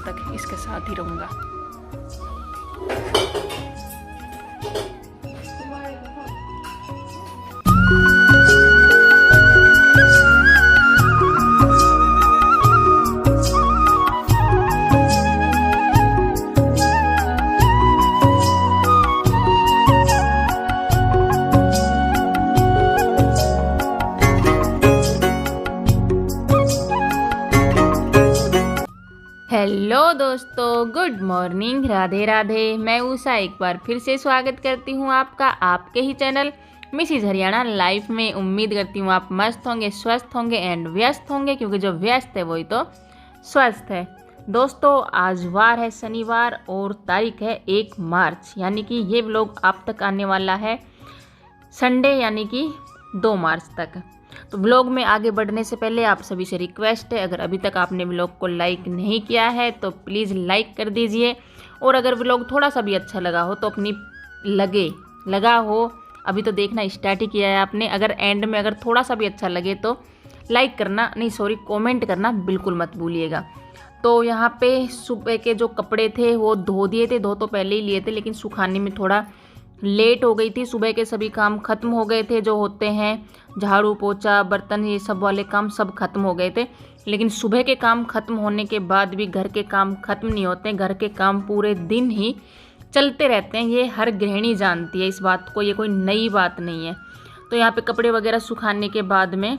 तक इसके साथ ही रहूँगा। हेलो दोस्तों, गुड मॉर्निंग, राधे राधे। मैं उषा एक बार फिर से स्वागत करती हूँ आपका आपके ही चैनल मिसेज हरियाणा लाइफ में। उम्मीद करती हूँ आप मस्त होंगे, स्वस्थ होंगे एंड व्यस्त होंगे, क्योंकि जो व्यस्त है वही तो स्वस्थ है। दोस्तों, आज वार है शनिवार और तारीख है 1 मार्च, यानी कि ये व्लॉग आप तक आने वाला है संडे यानी कि 2 मार्च तक। तो व्लॉग में आगे बढ़ने से पहले आप सभी से रिक्वेस्ट है, अगर अभी तक आपने व्लॉग को लाइक नहीं किया है तो प्लीज़ लाइक कर दीजिए। और अगर व्लॉग थोड़ा सा भी अच्छा लगा हो तो अपनी लगा हो, अभी तो देखना स्टार्ट ही किया है आपने, अगर एंड में अगर थोड़ा सा भी अच्छा लगे तो लाइक करना नहीं, सॉरी, कॉमेंट करना बिल्कुल मत भूलिएगा। तो यहाँ पे सुबह के जो कपड़े थे वो धो दिए थे, धो तो पहले ही लिए थे, लेकिन सुखाने में थोड़ा लेट हो गई थी। सुबह के सभी काम खत्म हो गए थे, जो होते हैं झाड़ू पोछा बर्तन ये सब वाले काम सब खत्म हो गए थे। लेकिन सुबह के काम खत्म होने के बाद भी घर के काम खत्म नहीं होते, घर के काम पूरे दिन ही चलते रहते हैं। ये हर गृहिणी जानती है इस बात को, ये कोई नई बात नहीं है। तो यहाँ पे कपड़े वगैरह सुखाने के बाद में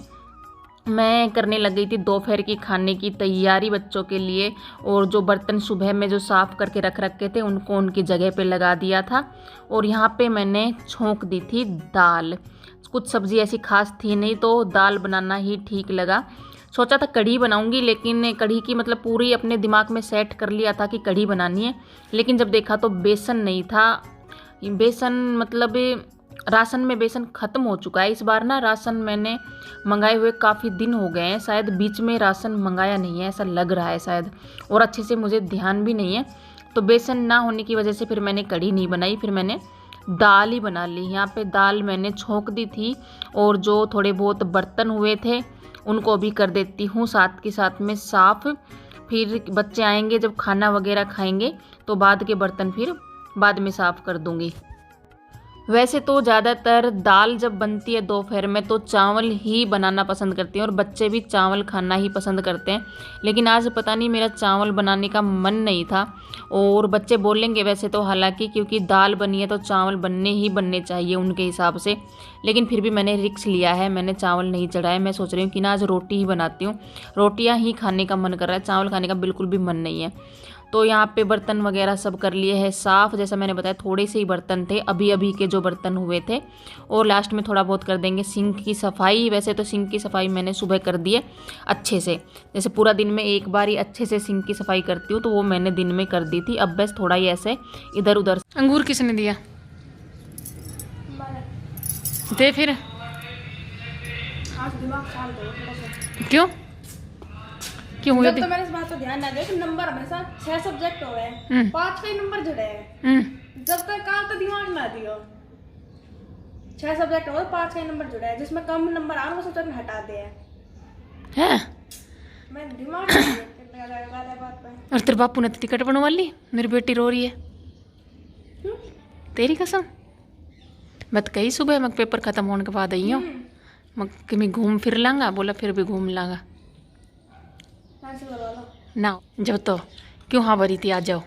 मैं करने लग गई थी दोपहर की खाने की तैयारी बच्चों के लिए। और जो बर्तन सुबह में जो साफ़ करके रख रखे थे उनको उनकी जगह पे लगा दिया था। और यहाँ पे मैंने छोंक दी थी दाल। कुछ सब्ज़ी ऐसी खास थी नहीं तो दाल बनाना ही ठीक लगा। सोचा था कढ़ी बनाऊंगी, लेकिन कढ़ी की मतलब पूरी अपने दिमाग में सेट कर लिया था कि कढ़ी बनानी है, लेकिन जब देखा तो बेसन नहीं था। बेसन मतलब राशन में बेसन ख़त्म हो चुका है। इस बार ना राशन मैंने मंगाए हुए काफ़ी दिन हो गए हैं, शायद बीच में राशन मंगाया नहीं है, ऐसा लग रहा है शायद, और अच्छे से मुझे ध्यान भी नहीं है। तो बेसन ना होने की वजह से फिर मैंने कढ़ी नहीं बनाई, फिर मैंने दाल ही बना ली। यहाँ पे दाल मैंने छोंक दी थी और जो थोड़े बहुत बर्तन हुए थे उनको भी कर देती हूँ साथ के साथ में साफ़। फिर बच्चे आएंगे जब खाना वगैरह खाएंगे तो बाद के बर्तन फिर बाद में साफ़ कर दूँगी। वैसे तो ज़्यादातर दाल जब बनती है दोपहर में तो चावल ही बनाना पसंद करती हैं और बच्चे भी चावल खाना ही पसंद करते हैं। लेकिन आज पता नहीं मेरा चावल बनाने का मन नहीं था। और बच्चे बोलेंगे वैसे तो, हालांकि क्योंकि दाल बनी है तो चावल बनने चाहिए उनके हिसाब से, लेकिन फिर भी मैंने रिस्क लिया है, मैंने चावल नहीं चढ़ाए। मैं सोच रही हूँ कि ना आज रोटी ही बनाती हूँ, रोटियाँ ही खाने का मन कर रहा है, चावल खाने का बिल्कुल भी मन नहीं है। तो यहाँ पे बर्तन वगैरह सब कर लिए हैं साफ़। जैसा मैंने बताया थोड़े से ही बर्तन थे, अभी के जो बर्तन हुए थे। और लास्ट में थोड़ा बहुत कर देंगे सिंक की सफाई। वैसे तो सिंक की सफाई मैंने सुबह कर दी है अच्छे से, जैसे पूरा दिन में एक बार ही अच्छे से सिंक की सफाई करती हूँ, तो वो मैंने दिन में कर दी थी। अब बस थोड़ा ही ऐसे इधर उधर। अंगूर किसने दिया? दे फिर। क्यों क्यों हुए? तो मैंने इस बात को ध्यान ना दिया कि नंबर हमेशा 6 सब्जेक्ट हो गए, 5 का ही नंबर जुड़े हैं। जब तक काल तो दिमाग ना दियो, 6 सब्जेक्ट हो 5 का ही नंबर जुड़ा है, जिसमें कम नंबर आ वो सब्जेक्ट हटा दे हैं। मैं दिमाग बात पे। और तेरे बापू ने तो टिकट बनवा ली, मेरी बेटी रो रही है। तेरी कसम, मैं तो कही सुबह मैं पेपर खत्म होने के बाद आई हूँ, मैं घूम फिर लांगा, बोला फिर भी घूम लांगा ना। जब तो क्यों हाँ भरी थी, आ जाओ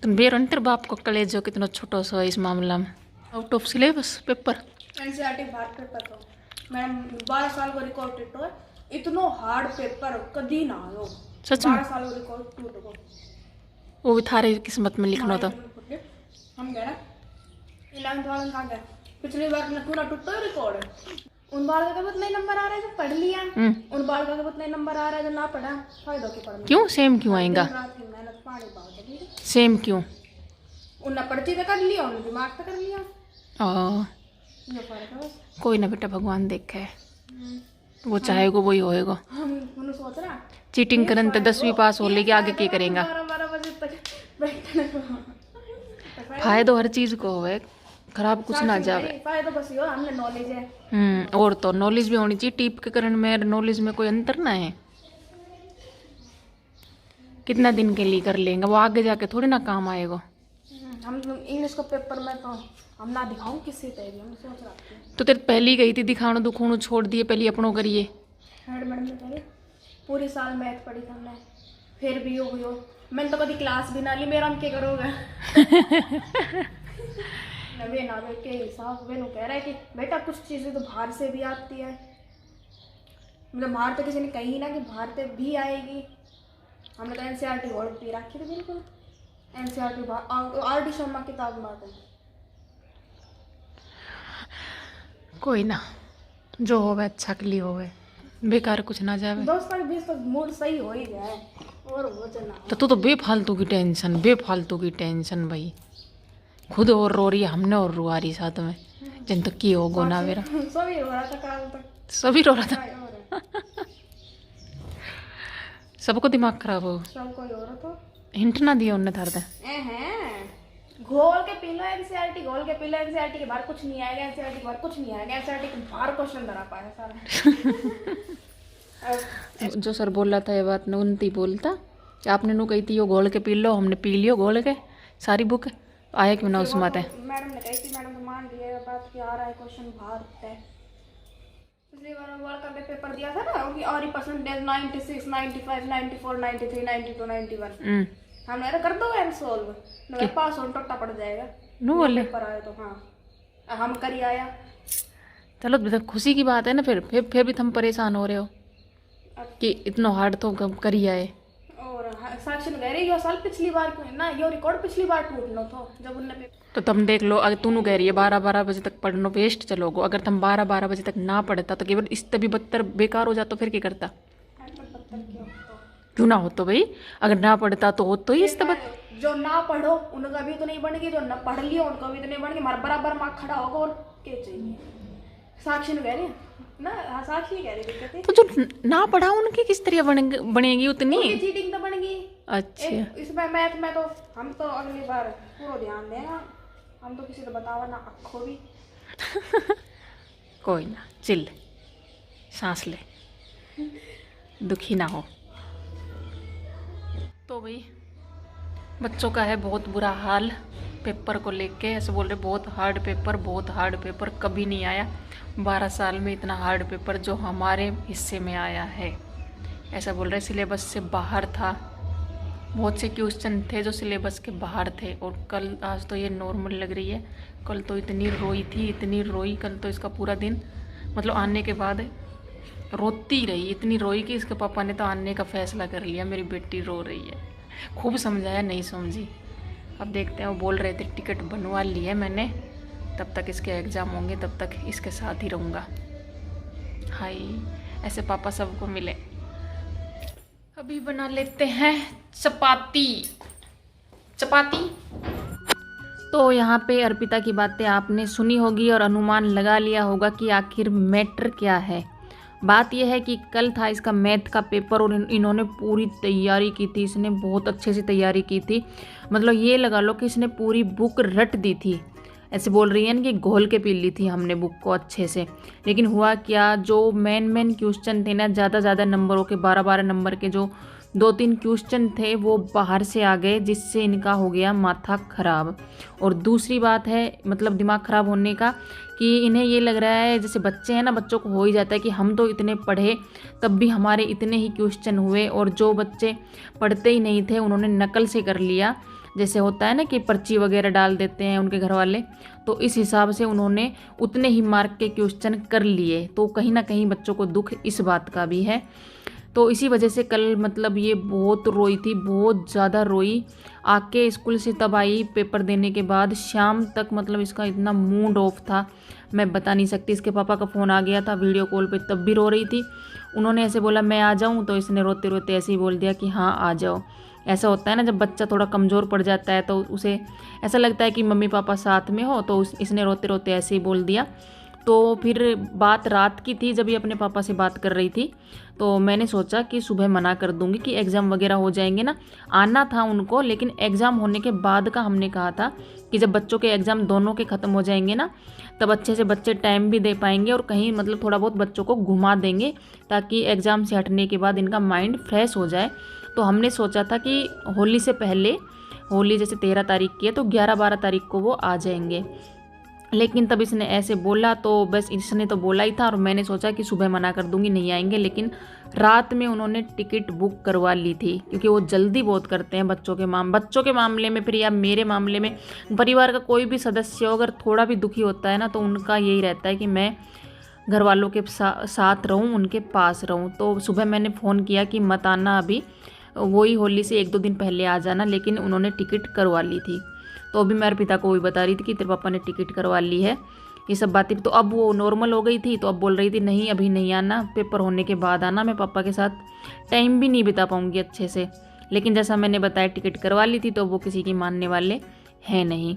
तुम। बेरन तेरे बाप को कलेज जो कितना छोटा सा इस मामला में। Out of syllabus paper, NCERT Bharat paper को मैं 12 साल को रिकॉर्ड टिटो इतना हार्ड पेपर कभी ना आयो। सच में 12 साल को रिकॉर्ड टूट गो, वो भी थारे किस्मत में लिखना था। हम गए ना 11th वाला कहाँ गए, पिछली बार में पूरा टूटा रिकॉर्ड। उन बाल का उतने नंबर आ रहे हैं जो पढ़ लिया, उन बाल का उतने नंबर आ रहा है जो ना पढ़ा, फायदा क्यों पढ़ने। क्यों सेम क्यों आएगा? मेहनत पानी पाओ सेम क्यों? उन्हें पढ़ती तो कर लिया, उन्हें दिमाग तो कर लिया। ये फर्क है बस। कोई ना बेटा, भगवान देखे है, वो चाहेगा वही होएगा। हम सोच रहा चीटिंग करन तो 10वीं पास हो लेके आगे क्या करेगा? 12 बजे तक बैठने को फायदा हर चीज को होवे, खराब कुछ ना जावे। फायदा बस यो हमने नॉलेज है। और तो नॉलेज भी होनी चाहिए। टीप के करण में नॉलेज में कोई अंतर ना है। कितना दिन के लिए कर लेंगे, वो आगे जाके थोड़ी ना काम आएगा। हम इंग्लिश का पेपर में तो हम ना दिखाऊं किसी पे भी, हम सोच रहे थे। तो तेरे पहली गई थी दिखाणु दुखाणु, छोड़ दिए, पहले अपनों करिए। हेड मैडम ने पहले पूरे साल मैथ पढ़ी था हमने, फिर भी हो मैंने तो कभी क्लास भी ना ली, मेरा हम क्या करोगे। वे ना वे के हिसाब वे कह रहा है कि बेटा कुछ चीज़ें तो बाहर से भी आती है, मतलब बाहर तो किसी ने कही ना कि बाहर से भी आएगी। हमने तो एनसीईआरटी वर्ड पी रखी थी बिल्कुल, एनसीईआरटी आर डी शर्मा किताब में आते हैं। कोई ना, जो होवे अच्छा के लिए होवे, बेकार कुछ ना जावे। दोस्तों के बीच तो मूड सही हो ही जाए और हो जाना। तो तू तो बेफालतू की टेंशन भाई, खुद और रो रही है, हमने और रुआ रही साथ में, जिन तक की होगो ना मेरा। सभी रो रहा था कल तक, सभी रो रहा था। सबको दिमाग खराब हो, सबको हो रहा था। हिंट ना दिया उनने थारदा। घोल के पी लो एनसीईआरटी, घोल के पी लो एनसीईआरटी के बाहर कुछ नहीं आएगा, एनसीईआरटी के बाहर कुछ नहीं आएगा, एनसीईआरटी के बाहर क्वेश्चन धरा पाया सारा। जो सर बोला था ये बात ने उनती बोलता कि आपने नु कही थी यो घोल के पी लो, हमने पी लियो घोल के सारी बुक, आया क्यों ना उसमें आते। मैडम ने कही थी, मैडम तो मान लिया बात कि आ रहा है क्वेश्चन बाहर है। पिछली बार वर्ल्ड कप में पेपर दिया था ना, उनकी और ही परसेंटेज 96, 95, 94, 93, 92, 91। हमने अरे कर दो एम सोल्व, मेरे पास ऑन टोटा पड़ जाएगा। नो बोले पेपर आया तो हाँ हम कर ही आया। चलो तो खुशी की बात है ना, फिर भी तुम परेशान हो रहे हो कि इतना हार्ड तो कर ही आए। और साक्षी ने कह रही यो साल पिछली बार ना यो रिकॉर्ड पिछली बार टूटना था जब उनने तो तुम देख लो, अगर तू कह रही है 12-12 बजे तक पढ़ना वेस्ट चलोगो, अगर तुम 12-12 बजे तक ना पढ़ता तो केवल इस तभी बदतर बेकार हो जाता, फिर क्या करता। क्यों ना हो तो भाई, अगर ना पढ़ता तो हो तो ही इस तब जो ना पढ़ो उनका भी तो नहीं बनेगी, जो ना पढ़ लियो उनका भी तो नहीं बनेगी, हमारा बराबर मार्क खड़ा होगा और क्या चाहिए। साक्षी ने कह रही ना, हाँ साक्षी कह रही दिक्कत तो जो ना पढ़ा उनकी किस तरह बनेगी उतनी चीटिंग तो बनेगी। अच्छा इसमें मैथ में तो हम तो अगली बार पूरा ध्यान देना, हम तो किसी को बतावा ना अखो भी। कोई ना, चिल, सांस ले, दुखी ना हो। तो भाई बच्चों का है बहुत बुरा हाल पेपर को लेके, ऐसे बोल रहे बहुत हार्ड पेपर कभी नहीं आया 12 साल में, इतना हार्ड पेपर जो हमारे हिस्से में आया है, ऐसा बोल रहे। सिलेबस से बाहर था, बहुत से क्वेश्चन थे जो सिलेबस के बाहर थे। और कल, आज तो ये नॉर्मल लग रही है, कल तो इतनी रोई कल तो इसका पूरा दिन, मतलब आने के बाद रोती रही, इतनी रोई कि इसके पापा ने तो आने का फैसला कर लिया, मेरी बेटी रो रही है। खूब समझाया, नहीं समझी। अब देखते हैं, वो बोल रहे थे टिकट बनवा ली है मैंने, तब तक इसके एग्ज़ाम होंगे तब तक इसके साथ ही रहूँगा। हाय, ऐसे पापा सबको मिले। अभी बना लेते हैं चपाती। तो यहाँ पे अर्पिता की बातें आपने सुनी होगी और अनुमान लगा लिया होगा कि आखिर मैटर क्या है। बात यह है कि कल था इसका मैथ का पेपर और इन्होंने पूरी तैयारी की थी, इसने बहुत अच्छे से तैयारी की थी, मतलब ये लगा लो कि इसने पूरी बुक रट दी थी। ऐसे बोल रही है ना कि घोल के पी ली थी हमने बुक को अच्छे से। लेकिन हुआ क्या, जो मेन क्वेश्चन थे ना, ज़्यादा नंबरों के 12 नंबर के जो 2-3 क्वेश्चन थे वो बाहर से आ गए, जिससे इनका हो गया माथा खराब। और दूसरी बात है, मतलब दिमाग खराब होने का, कि इन्हें ये लग रहा है, जैसे बच्चे हैं ना, बच्चों को हो ही जाता है कि हम तो इतने पढ़े तब भी हमारे इतने ही क्वेश्चन हुए, और जो बच्चे पढ़ते ही नहीं थे उन्होंने नकल से कर लिया। जैसे होता है ना कि पर्ची वगैरह डाल देते हैं उनके घर वाले, तो इस हिसाब से उन्होंने उतने ही मार्क के क्वेश्चन कर लिए। तो कहीं ना कहीं बच्चों को दुख इस बात का भी है। तो इसी वजह से कल मतलब ये बहुत रोई थी, बहुत ज़्यादा रोई। आके स्कूल से तब आई पेपर देने के बाद, शाम तक मतलब इसका इतना मूड ऑफ था, मैं बता नहीं सकती। इसके पापा का फ़ोन आ गया था वीडियो कॉल पे, तब भी रो रही थी। उन्होंने ऐसे बोला मैं आ जाऊँ, तो इसने रोते रोते ऐसे ही बोल दिया कि हाँ आ जाओ। ऐसा होता है ना, जब बच्चा थोड़ा कमज़ोर पड़ जाता है तो उसे ऐसा लगता है कि मम्मी पापा साथ में हो, तो इसने रोते रोते ऐसे ही बोल दिया। तो फिर बात रात की थी, जब ये अपने पापा से बात कर रही थी, तो मैंने सोचा कि सुबह मना कर दूंगी कि एग्ज़ाम वगैरह हो जाएंगे ना, आना था उनको। लेकिन एग्ज़ाम होने के बाद का हमने कहा था कि जब बच्चों के एग्ज़ाम दोनों के ख़त्म हो जाएंगे ना, तब अच्छे से बच्चे टाइम भी दे पाएंगे और कहीं मतलब थोड़ा बहुत बच्चों को घुमा देंगे, ताकि एग्ज़ाम से हटने के बाद इनका माइंड फ्रेश हो जाए। तो हमने सोचा था कि होली से पहले, होली जैसे 13 तारीख की है तो 11-12 तारीख को वो आ जाएंगे। लेकिन तब इसने ऐसे बोला तो बस इसने तो बोला ही था और मैंने सोचा कि सुबह मना कर दूंगी नहीं आएंगे, लेकिन रात में उन्होंने टिकट बुक करवा ली थी क्योंकि वो जल्दी बहुत करते हैं बच्चों के मामले में फिर या मेरे मामले में। परिवार का कोई भी सदस्य हो अगर थोड़ा भी दुखी होता है ना तो उनका यही रहता है कि मैं घर वालों के साथ रहूं, उनके पास रहूं। तो सुबह मैंने फ़ोन किया कि मत आना अभी, वही होली से 1-2 दिन पहले आ जाना, लेकिन उन्होंने टिकट करवा ली थी। तो अभी मैं पिता को वही बता रही थी कि तेरे पापा ने टिकट करवा ली है, ये सब बातें। तो अब वो नॉर्मल हो गई थी तो अब बोल रही थी नहीं अभी नहीं आना, पेपर होने के बाद आना, मैं पापा के साथ टाइम भी नहीं बिता पाऊँगी अच्छे से। लेकिन जैसा मैंने बताया टिकट करवा ली थी तो वो किसी की मानने वाले हैं नहीं।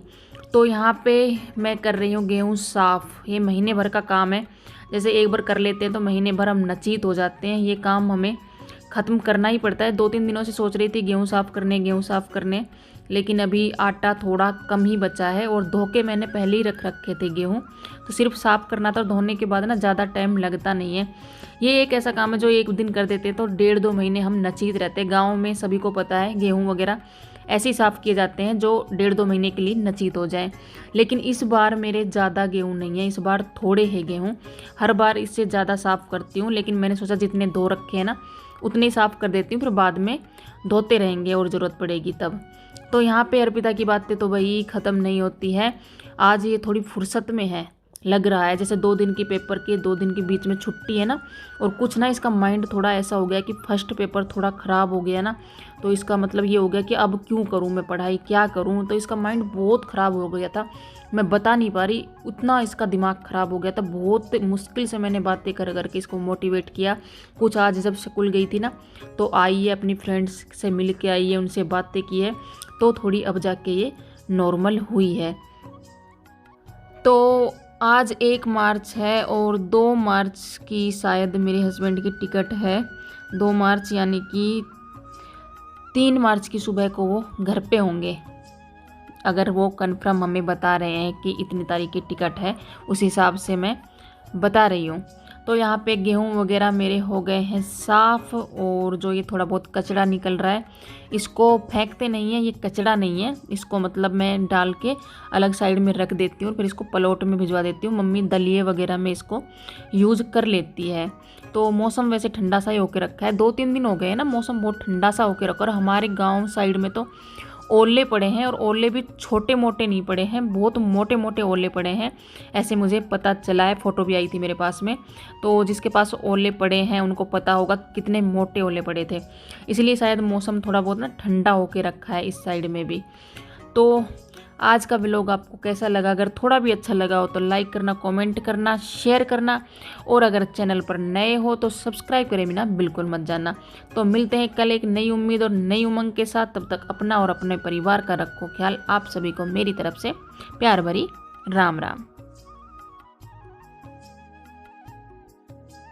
तो यहाँ पे मैं कर रही हूँ गेहूँ साफ़, ये महीने भर का काम है। जैसे एक बार कर लेते हैं तो महीने भर हम नचीत हो जाते हैं, ये काम हमें ख़त्म करना ही पड़ता है। 2-3 दिनों से सोच रही थी गेहूँ साफ़ करने, लेकिन अभी आटा थोड़ा कम ही बचा है और धो के मैंने पहले ही रख रखे थे गेहूँ, तो सिर्फ साफ़ करना था। धोने के बाद ना ज़्यादा टाइम लगता नहीं है। ये एक ऐसा काम है जो एक दिन कर देते हैं तो 1.5-2 महीने हम नचीत रहते हैं। गाँव में सभी को पता है गेहूँ वगैरह ऐसे ही साफ़ किए जाते हैं जो 1.5-2 महीने के लिए नचीत हो जाए। लेकिन इस बार मेरे ज़्यादा गेहूँ नहीं है, इस बार थोड़े हैं गेहूँ। हर बार इससे ज़्यादा साफ़ करती हूँ, लेकिन मैंने सोचा जितने धो रखे हैं ना उतने ही साफ़ कर देती हूँ, फिर बाद में धोते रहेंगे और ज़रूरत पड़ेगी तब। तो यहाँ पे अर्पिता की बातें तो वही ख़त्म नहीं होती है। आज ये थोड़ी फुर्सत में है, लग रहा है जैसे 2 दिन के पेपर के 2 दिन के बीच में छुट्टी है ना, और कुछ ना इसका माइंड थोड़ा ऐसा हो गया कि फर्स्ट पेपर थोड़ा ख़राब हो गया ना, तो इसका मतलब ये हो गया कि अब क्यों करूँ मैं पढ़ाई, क्या करूँ। तो इसका माइंड बहुत ख़राब हो गया था, मैं बता नहीं पा रही, उतना इसका दिमाग ख़राब हो गया था। बहुत मुश्किल से मैंने बातें कर करके इसको मोटिवेट किया। कुछ आज जब स्कूल गई थी ना तो आई है, अपनी फ्रेंड्स से मिल के आई है, उनसे बातें की है, तो थोड़ी अब जाके ये नॉर्मल हुई है। तो आज 1 मार्च है और 2 मार्च की शायद मेरे हस्बैंड की टिकट है। 2 मार्च यानी कि 3 मार्च की सुबह को वो घर पे होंगे, अगर वो कंफर्म हमें बता रहे हैं कि इतनी तारीख की टिकट है, उस हिसाब से मैं बता रही हूँ। तो यहाँ पे गेहूँ वगैरह मेरे हो गए हैं साफ़, और जो ये थोड़ा बहुत कचरा निकल रहा है इसको फेंकते नहीं है, ये कचरा नहीं है, इसको मतलब मैं डाल के अलग साइड में रख देती हूँ, फिर इसको पलोट में भिजवा देती हूँ। मम्मी दलिए वगैरह में इसको यूज़ कर लेती है। तो मौसम वैसे ठंडा सा ही होके रखा है, 2-3 दिन हो गए हैं ना, मौसम बहुत ठंडा सा होके रखा। और हमारे गाँव साइड में तो ओले पड़े हैं, और ओले भी छोटे मोटे नहीं पड़े हैं, बहुत मोटे मोटे ओले पड़े हैं, ऐसे मुझे पता चला है। फ़ोटो भी आई थी मेरे पास में, तो जिसके पास ओले पड़े हैं उनको पता होगा कितने मोटे ओले पड़े थे। इसलिए शायद मौसम थोड़ा बहुत ना ठंडा होके रखा है इस साइड में भी। तो आज का व्लॉग आपको कैसा लगा? अगर थोड़ा भी अच्छा लगा हो तो लाइक करना, कमेंट करना, शेयर करना, और अगर चैनल पर नए हो तो सब्सक्राइब करें बिना बिल्कुल मत जाना। तो मिलते हैं कल एक नई उम्मीद और नई उमंग के साथ। तब तक अपना और अपने परिवार का रखो ख्याल। आप सभी को मेरी तरफ से प्यार भरी राम राम।